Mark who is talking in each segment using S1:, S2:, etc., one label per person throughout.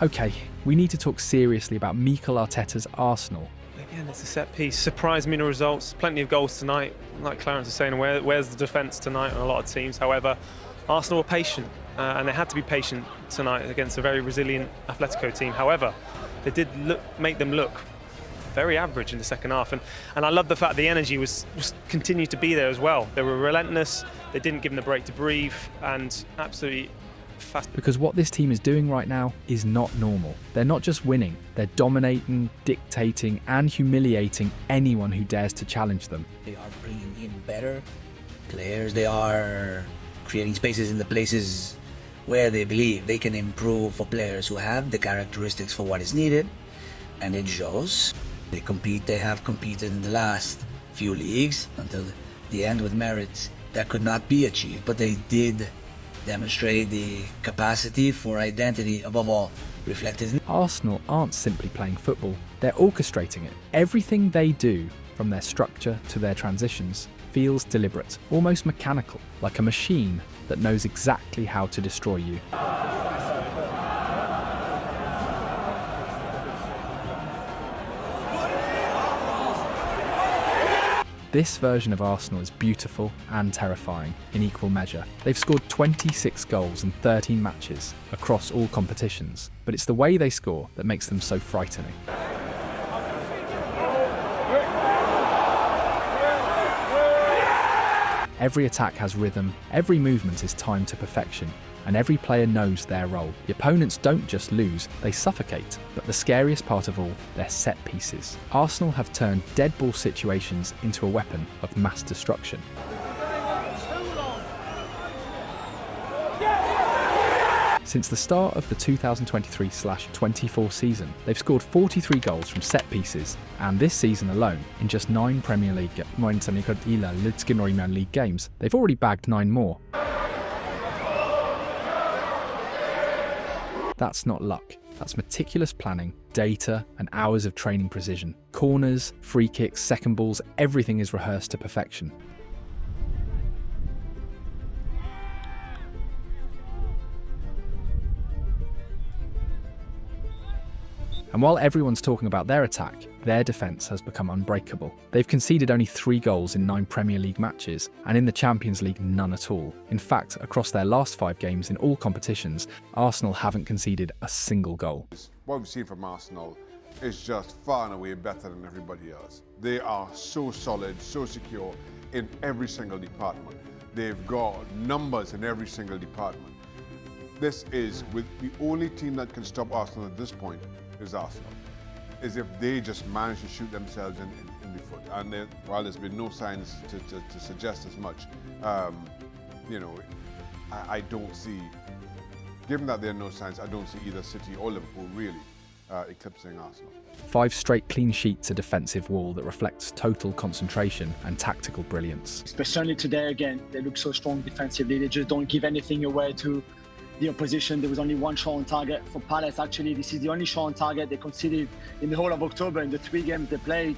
S1: Okay, we need to talk seriously about Mikel Arteta's Arsenal.
S2: Again, it's a set piece. Surprised me in the results. Plenty of goals tonight. Like Clarence is saying, where's the defence tonight on a lot of teams? However, Arsenal were patient, and they had to be patient tonight against a very resilient Atletico team. However, they did make them look very average in the second half, and I love the fact the energy was continued to be there as well. They were relentless. They didn't give them the break to breathe, and absolutely fast.
S1: Because what this team is doing right now is not normal. They're not just winning, they're dominating, dictating and humiliating anyone who dares to challenge them.
S3: They are bringing in better players. They are creating spaces in the places where they believe they can improve for players who have the characteristics for what is needed, and it shows. They have competed in the last few leagues until the end with merits that could not be achieved, but they did demonstrate the capacity for identity, above all, reflected in.
S1: Arsenal aren't simply playing football, they're orchestrating it. Everything they do, from their structure to their transitions, feels deliberate, almost mechanical, like a machine that knows exactly how to destroy you. This version of Arsenal is beautiful and terrifying in equal measure. They've scored 26 goals in 13 matches across all competitions, but it's the way they score that makes them so frightening. Every attack has rhythm, every movement is timed to perfection, and every player knows their role. The opponents don't just lose, they suffocate. But the scariest part of all, they're set pieces. Arsenal have turned dead ball situations into a weapon of mass destruction. Since the start of the 2023/24 season, they've scored 43 goals from set pieces, and this season alone, in just 9 Premier League games, they've already bagged 9 more. That's not luck. That's meticulous planning, data, and hours of training precision. Corners, free kicks, second balls, everything is rehearsed to perfection. And while everyone's talking about their attack, their defence has become unbreakable. They've conceded only 3 goals in 9 Premier League matches, and in the Champions League none at all. In fact, across their last 5 games in all competitions, Arsenal haven't conceded a single goal.
S4: What we've seen from Arsenal is just far and away better than everybody else. They are so solid, so secure in every single department. They've got numbers in every single department. This is with the only team that can stop Arsenal at this point is Arsenal, is if they just manage to shoot themselves in the foot. And while there's been no signs to suggest as much, I don't see, given that there are no signs, I don't see either City or Liverpool really eclipsing Arsenal.
S1: 5 straight clean sheets, a defensive wall that reflects total concentration and tactical brilliance.
S5: Especially today again, they look so strong defensively, they just don't give anything away to the opposition. There was only 1 shot on target for Palace. Actually, this is the only shot on target they conceded in the whole of October in the 3 games they played.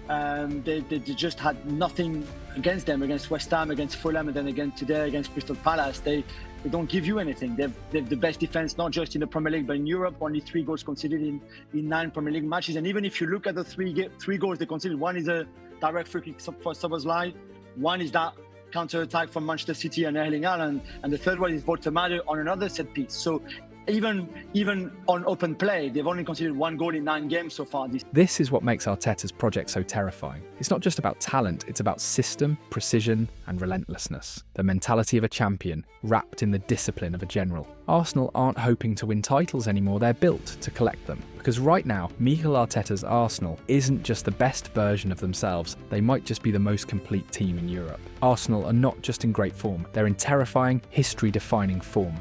S5: They just had nothing against them, against West Ham, against Fulham, and then again today against Crystal Palace. They don't give you anything. They've the best defense, not just in the Premier League, but in Europe. Only 3 goals conceded in 9 Premier League matches. And even if you look at the 3 goals they conceded, one is a direct free kick for Szoboszlai, one is that counter-attack from Manchester City and Erling Haaland, and the third one is Voltemade on another set piece. So even on open play, they've only conceded 1 goal in 9 games so far.
S1: This is what makes Arteta's project so terrifying. It's not just about talent, it's about system, precision, and relentlessness. The mentality of a champion, wrapped in the discipline of a general. Arsenal aren't hoping to win titles anymore, they're built to collect them. Because right now, Mikel Arteta's Arsenal isn't just the best version of themselves, they might just be the most complete team in Europe. Arsenal are not just in great form, they're in terrifying, history-defining form.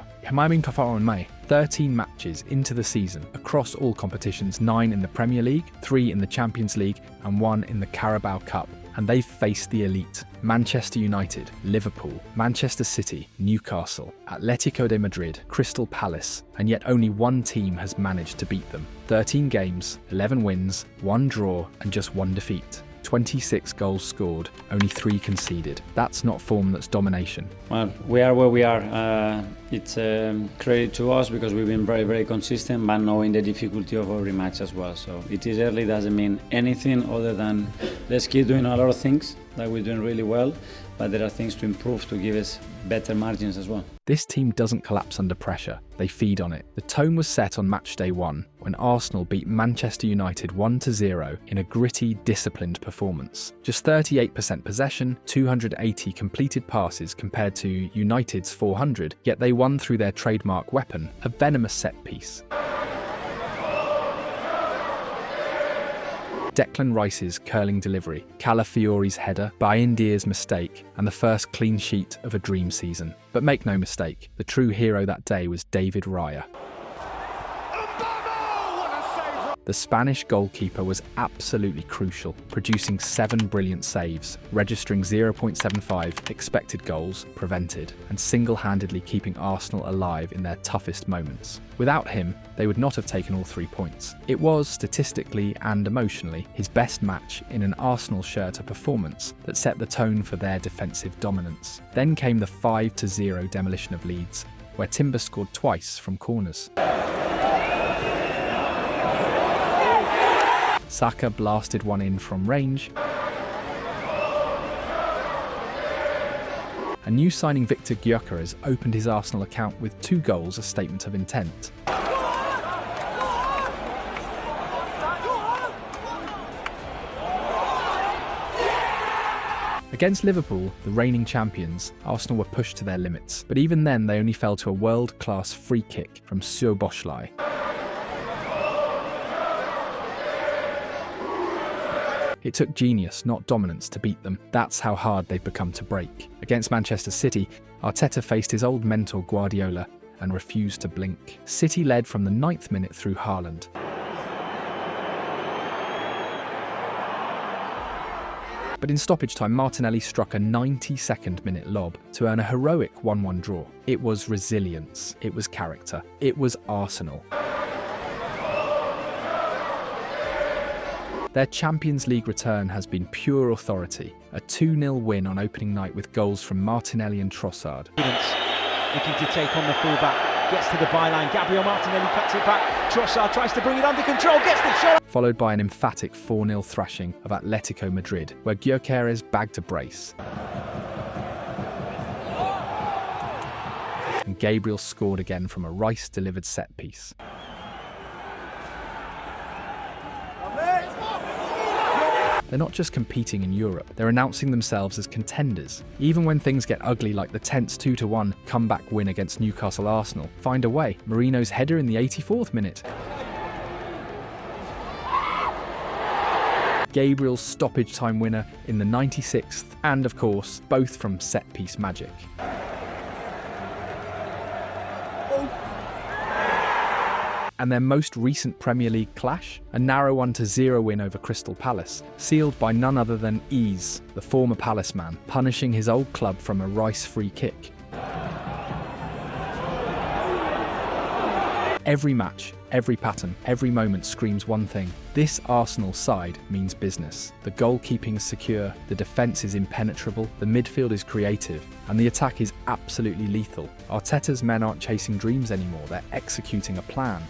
S1: 13 matches into the season, across all competitions, 9 in the Premier League, 3 in the Champions League, and 1 in the Carabao Cup. And they've faced the elite: Manchester United, Liverpool, Manchester City, Newcastle, Atletico de Madrid, Crystal Palace, and yet only 1 team has managed to beat them. 13 games, 11 wins, 1 draw, and just 1 defeat. 26 goals scored, only 3 conceded. That's not form, that's domination.
S6: Well, we are where we are. It's credit to us because we've been very, very consistent, but knowing the difficulty of every match as well. So it is early, doesn't mean anything other than let's keep doing a lot of things that we're doing really well, but there are things to improve to give us better margins as well.
S1: This team doesn't collapse under pressure, they feed on it. The tone was set on match day 1 when Arsenal beat Manchester United 1-0 in a gritty, disciplined performance. Just 38% possession, 280 completed passes compared to United's 400, yet they won through their trademark weapon, a venomous set piece. Declan Rice's curling delivery, Calafiori's header, Bayendia's mistake, and the first clean sheet of a dream season. But make no mistake, the true hero that day was David Raya. The Spanish goalkeeper was absolutely crucial, producing 7 brilliant saves, registering 0.75 expected goals prevented, and single-handedly keeping Arsenal alive in their toughest moments. Without him, they would not have taken all 3 points. It was, statistically and emotionally, his best match in an Arsenal shirt, a performance that set the tone for their defensive dominance. Then came the 5-0 demolition of Leeds, where Timber scored twice from corners. Saka blasted one in from range. A new signing Victor Gyökeres opened his Arsenal account with 2 goals, a statement of intent. Against Liverpool, the reigning champions, Arsenal were pushed to their limits, but even then they only fell to a world-class free kick from Szoboszlai. It took genius, not dominance, to beat them. That's how hard they've become to break. Against Manchester City, Arteta faced his old mentor Guardiola and refused to blink. City led from the 9th minute through Haaland. But in stoppage time, Martinelli struck a 92nd minute lob to earn a heroic 1-1 draw. It was resilience, it was character, it was Arsenal. Their Champions League return has been pure authority. A 2-0 win on opening night with goals from Martinelli and Trossard.
S7: Looking to take on the fullback, gets to the byline, Gabriel Martinelli cuts it back, Trossard tries to bring it under control, gets the shot!
S1: Followed by an emphatic 4-0 thrashing of Atletico Madrid, where Gyökeres bagged a brace. And Gabriel scored again from a Rice-delivered set piece. They're not just competing in Europe, they're announcing themselves as contenders. Even when things get ugly like the tense 2-1 comeback win against Newcastle Arsenal, find a way. Marino's header in the 84th minute. Gabriel's stoppage time winner in the 96th, and of course, both from set-piece magic. And their most recent Premier League clash, a narrow 1-0 win over Crystal Palace, sealed by none other than Ease, the former Palace man, punishing his old club from a Rice free kick. Every match, every pattern, every moment screams one thing. This Arsenal side means business. The goalkeeping is secure, the defence is impenetrable, the midfield is creative, and the attack is absolutely lethal. Arteta's men aren't chasing dreams anymore, they're executing a plan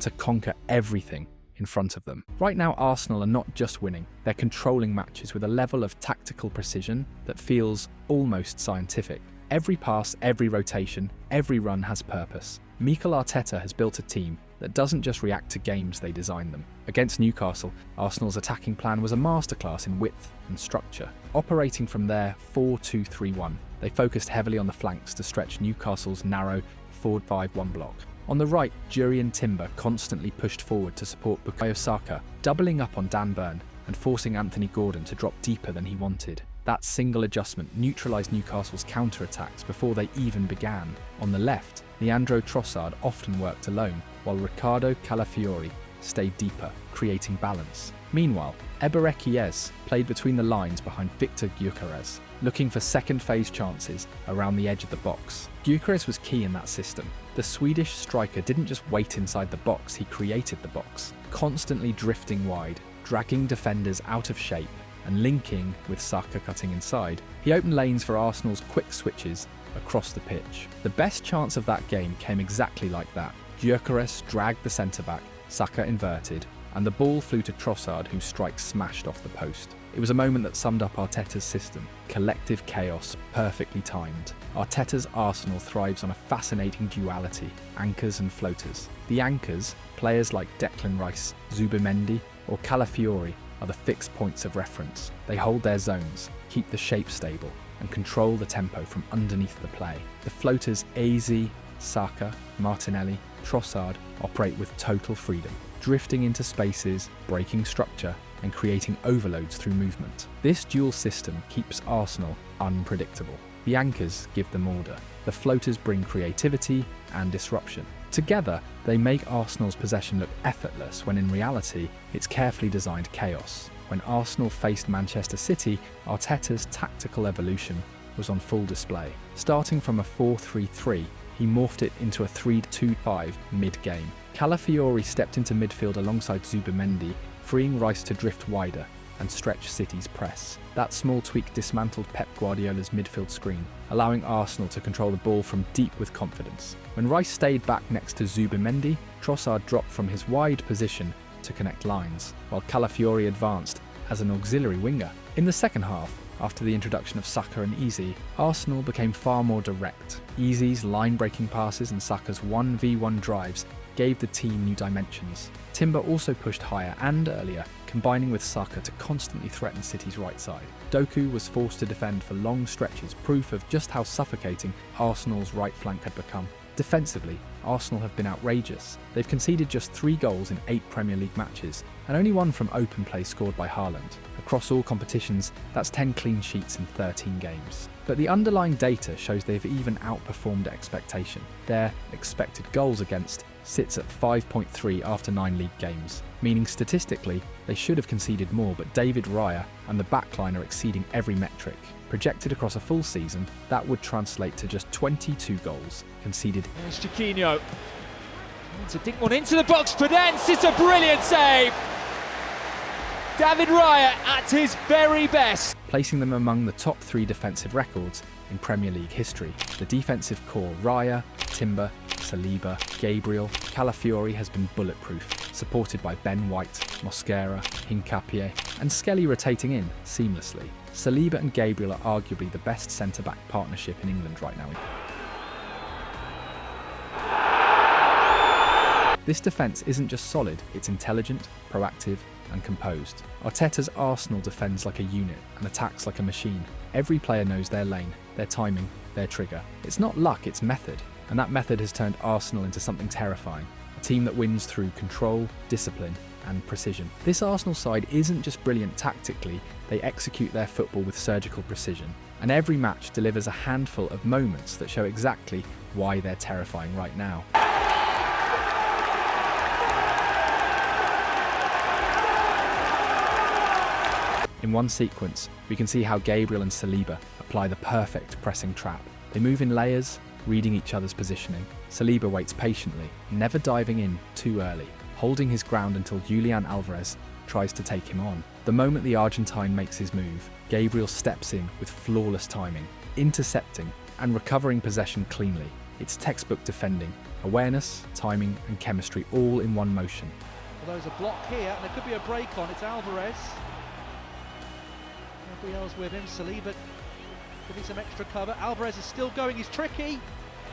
S1: to conquer everything in front of them. Right now, Arsenal are not just winning, they're controlling matches with a level of tactical precision that feels almost scientific. Every pass, every rotation, every run has purpose. Mikel Arteta has built a team that doesn't just react to games, they design them. Against Newcastle, Arsenal's attacking plan was a masterclass in width and structure. Operating from their 4-2-3-1, they focused heavily on the flanks to stretch Newcastle's narrow 4-5-1 block. On the right, Jurrien Timber constantly pushed forward to support Bukayo Saka, doubling up on Dan Burn and forcing Anthony Gordon to drop deeper than he wanted. That single adjustment neutralised Newcastle's counter-attacks before they even began. On the left, Leandro Trossard often worked alone, while Ricardo Calafiori stayed deeper, creating balance. Meanwhile, Eberechiez played between the lines behind Victor Gyökeres, looking for second-phase chances around the edge of the box. Gyökeres was key in that system. The Swedish striker didn't just wait inside the box, he created the box, constantly drifting wide, dragging defenders out of shape and linking with Saka cutting inside, he opened lanes for Arsenal's quick switches across the pitch. The best chance of that game came exactly like that. Gyökeres dragged the centre-back, Saka inverted, and the ball flew to Trossard, whose strike smashed off the post. It was a moment that summed up Arteta's system. Collective chaos, perfectly timed. Arteta's Arsenal thrives on a fascinating duality, anchors and floaters. The anchors, players like Declan Rice, Zubimendi or Calafiori, are the fixed points of reference. They hold their zones, keep the shape stable, and control the tempo from underneath the play. The floaters Eze, Saka, Martinelli, Trossard operate with total freedom, drifting into spaces, breaking structure, and creating overloads through movement. This dual system keeps Arsenal unpredictable. The anchors give them order. The floaters bring creativity and disruption. Together, they make Arsenal's possession look effortless when in reality, it's carefully designed chaos. When Arsenal faced Manchester City, Arteta's tactical evolution was on full display. Starting from a 4-3-3, he morphed it into a 3-2-5 mid-game. Calafiori stepped into midfield alongside Zubimendi, freeing Rice to drift wider and stretch City's press. That small tweak dismantled Pep Guardiola's midfield screen, allowing Arsenal to control the ball from deep with confidence. When Rice stayed back next to Zubimendi, Trossard dropped from his wide position to connect lines, while Calafiori advanced as an auxiliary winger. In the second half, after the introduction of Saka and Eze, Arsenal became far more direct. Eze's line-breaking passes and Saka's 1v1 drives gave the team new dimensions. Timber also pushed higher and earlier, combining with Saka to constantly threaten City's right side. Doku was forced to defend for long stretches, proof of just how suffocating Arsenal's right flank had become. Defensively, Arsenal have been outrageous. They've conceded just 3 goals in 8 Premier League matches, and only 1 from open play scored by Haaland. Across all competitions, that's 10 clean sheets in 13 games. But the underlying data shows they've even outperformed expectation. Their expected goals against sits at 5.3 after 9 league games, meaning statistically they should have conceded more, but David Raya and the backline are exceeding every metric. Projected across a full season, that would translate to just 22 goals conceded.
S7: There's Chiquinho. To dink one into the box, Prudence, it's a brilliant save! David Raya at his very best.
S1: Placing them among the top 3 defensive records in Premier League history. The defensive core, Raya, Timber, Saliba, Gabriel, Calafiori has been bulletproof, supported by Ben White, Mosquera, Hincapié, and Skelly rotating in seamlessly. Saliba and Gabriel are arguably the best centre-back partnership in England right now. This defence isn't just solid, it's intelligent, proactive, and composed. Arteta's Arsenal defends like a unit and attacks like a machine. Every player knows their lane, their timing, their trigger. It's not luck, it's method. And that method has turned Arsenal into something terrifying. A team that wins through control, discipline, and precision. This Arsenal side isn't just brilliant tactically, they execute their football with surgical precision. And every match delivers a handful of moments that show exactly why they're terrifying right now. In one sequence, we can see how Gabriel and Saliba apply the perfect pressing trap. They move in layers, reading each other's positioning. Saliba waits patiently, never diving in too early, holding his ground until Julian Alvarez tries to take him on. The moment the Argentine makes his move, Gabriel steps in with flawless timing, intercepting and recovering possession cleanly. It's textbook defending, awareness, timing and chemistry all in one motion.
S7: Well, there's a block here and there could be a break on. It's Alvarez. Nobody else with him. Saliba giving some extra cover. Alvarez is still going, he's tricky.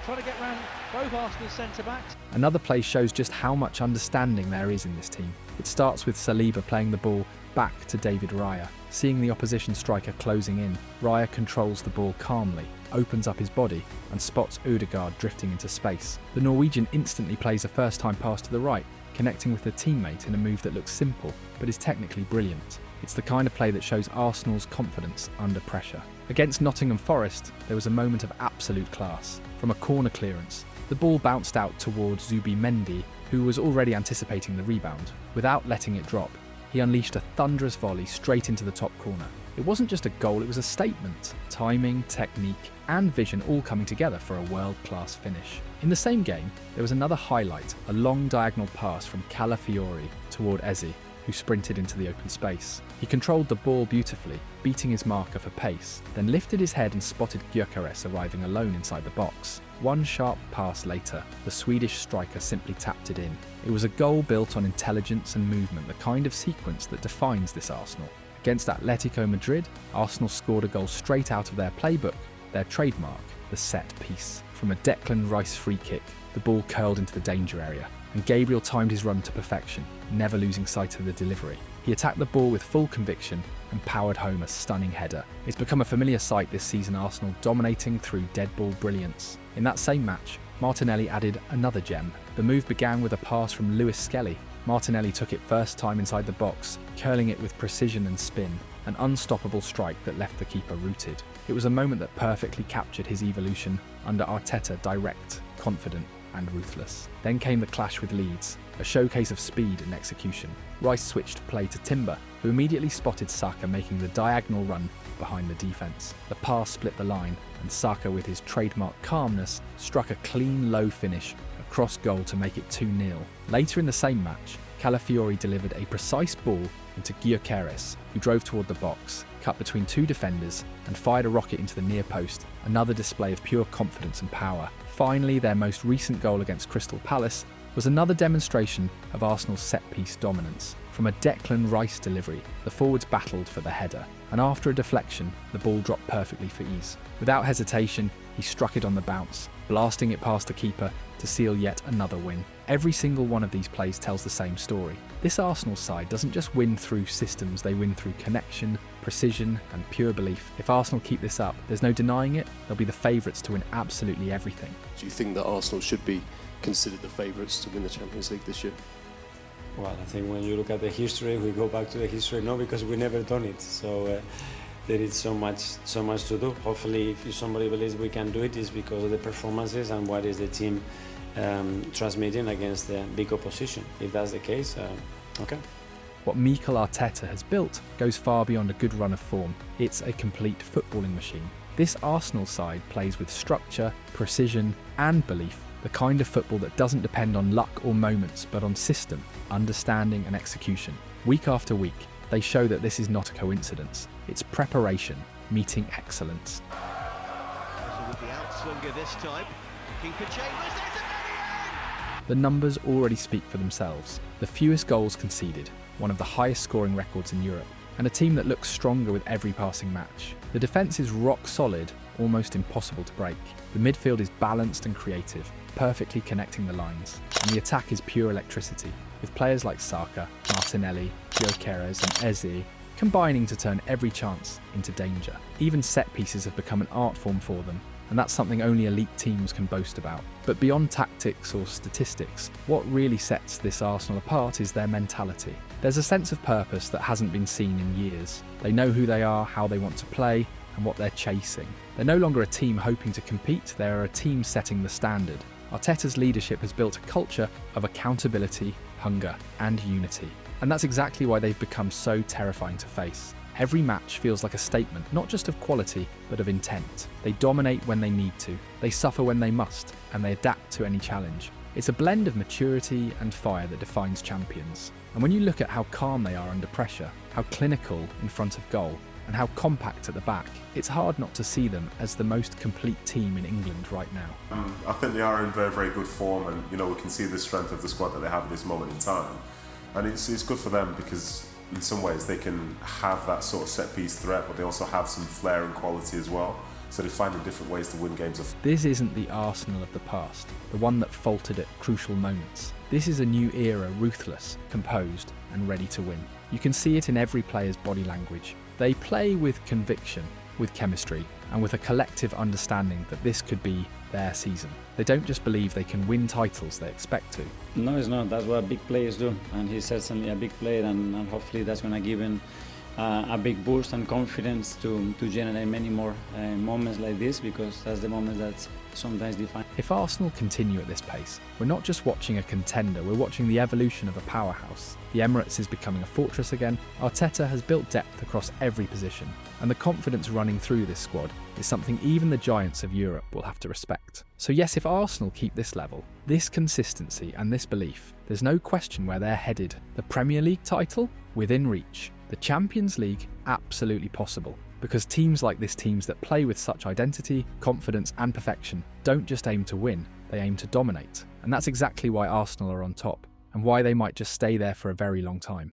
S7: Trying to get round both Arsenal centre-backs.
S1: Another play shows just how much understanding there is in this team. It starts with Saliba playing the ball back to David Raya. Seeing the opposition striker closing in, Raya controls the ball calmly, opens up his body and spots Ødegaard drifting into space. The Norwegian instantly plays a first-time pass to the right, connecting with a teammate in a move that looks simple but is technically brilliant. It's the kind of play that shows Arsenal's confidence under pressure. Against Nottingham Forest, there was a moment of absolute class. From a corner clearance, the ball bounced out towards Zubimendi, who was already anticipating the rebound. Without letting it drop, he unleashed a thunderous volley straight into the top corner. It wasn't just a goal, it was a statement. Timing, technique, and vision all coming together for a world-class finish. In the same game, there was another highlight, a long diagonal pass from Calafiori toward Eze, who sprinted into the open space. He controlled the ball beautifully, beating his marker for pace, then lifted his head and spotted Gyökeres arriving alone inside the box. One sharp pass later, the Swedish striker simply tapped it in. It was a goal built on intelligence and movement, the kind of sequence that defines this Arsenal. Against Atletico Madrid, Arsenal scored a goal straight out of their playbook, their trademark, the set piece. From a Declan Rice free kick, the ball curled into the danger area, and Gabriel timed his run to perfection, never losing sight of the delivery. He attacked the ball with full conviction and powered home a stunning header. It's become a familiar sight this season, Arsenal dominating through dead ball brilliance. In that same match, Martinelli added another gem. The move began with a pass from Lewis Skelly. Martinelli took it first time inside the box, curling it with precision and spin, an unstoppable strike that left the keeper rooted. It was a moment that perfectly captured his evolution under Arteta, direct, confident and ruthless. Then came the clash with Leeds, a showcase of speed and execution. Rice switched play to Timber, who immediately spotted Saka making the diagonal run behind the defence. The pass split the line, and Saka, with his trademark calmness, struck a clean low finish across goal to make it 2-0. Later in the same match, Calafiori delivered a precise ball into Gyökeres, who drove toward the box, cut between two defenders, and fired a rocket into the near post, another display of pure confidence and power. Finally, their most recent goal against Crystal Palace was another demonstration of Arsenal's set-piece dominance. From a Declan Rice delivery, the forwards battled for the header, and after a deflection, the ball dropped perfectly for ease. Without hesitation, he struck it on the bounce, blasting it past the keeper to seal yet another win. Every single one of these plays tells the same story. This Arsenal side doesn't just win through systems, they win through connection, precision and pure belief. If Arsenal keep this up, there's no denying it, they'll be the favourites to win absolutely everything.
S8: Do you think that Arsenal should be considered the favourites to win the Champions League this year?
S6: Well, I think when you look at the history, we go back to the history, no, because we never done it. So there is so much to do. Hopefully, if somebody believes we can do it, it's because of the performances and what is the team transmitting against the big opposition. If that's the case, okay.
S1: What Mikel Arteta has built goes far beyond a good run of form. It's a complete footballing machine. This Arsenal side plays with structure, precision and belief. The kind of football that doesn't depend on luck or moments, but on system, understanding and execution. Week after week, they show that this is not a coincidence. It's preparation, meeting excellence.
S9: With the outswinger this time, keeper Chambers, there's a
S1: The numbers already speak for themselves. The fewest goals conceded, one of the highest scoring records in Europe, and a team that looks stronger with every passing match. The defence is rock solid, almost impossible to break. The midfield is balanced and creative, perfectly connecting the lines, and the attack is pure electricity, with players like Saka, Martinelli, Gyökeres and Eze combining to turn every chance into danger. Even set pieces have become an art form for them, and that's something only elite teams can boast about. But beyond tactics or statistics, what really sets this Arsenal apart is their mentality. There's a sense of purpose that hasn't been seen in years. They know who they are, how they want to play, and what they're chasing. They're no longer a team hoping to compete, they're a team setting the standard. Arteta's leadership has built a culture of accountability, hunger, and unity. And that's exactly why they've become so terrifying to face. Every match feels like a statement, not just of quality, but of intent. They dominate when they need to, they suffer when they must, and they adapt to any challenge. It's a blend of maturity and fire that defines champions. And when you look at how calm they are under pressure, how clinical in front of goal, and how compact at the back, it's hard not to see them as the most complete team in England right now.
S10: I think they are in very, very good form, and we can see the strength of the squad that they have at this moment in time. And it's good for them because in some ways they can have that sort of set-piece threat, but they also have some flair and quality as well. So they're finding different ways to win games.
S1: This isn't the Arsenal of the past, the one that faltered at crucial moments. This is a new era, ruthless, composed, and ready to win. You can see it in every player's body language. They play with conviction, with chemistry, and with a collective understanding that this could be their season. They don't just believe they can win titles, they expect to.
S6: No, it's not. That's what big players do, and he's certainly a big player, and hopefully that's going to give him a big boost and confidence to generate many more moments like this, because that's the moment that sometimes define.
S1: If Arsenal continue at this pace, we're not just watching a contender, we're watching the evolution of a powerhouse. The Emirates is becoming a fortress again, Arteta has built depth across every position, and the confidence running through this squad is something even the giants of Europe will have to respect. So yes, if Arsenal keep this level, this consistency and this belief, there's no question where they're headed. The Premier League title? Within reach. The Champions League? Absolutely possible. Because teams like this, teams that play with such identity, confidence and perfection, don't just aim to win, they aim to dominate. And that's exactly why Arsenal are on top, and why they might just stay there for a very long time.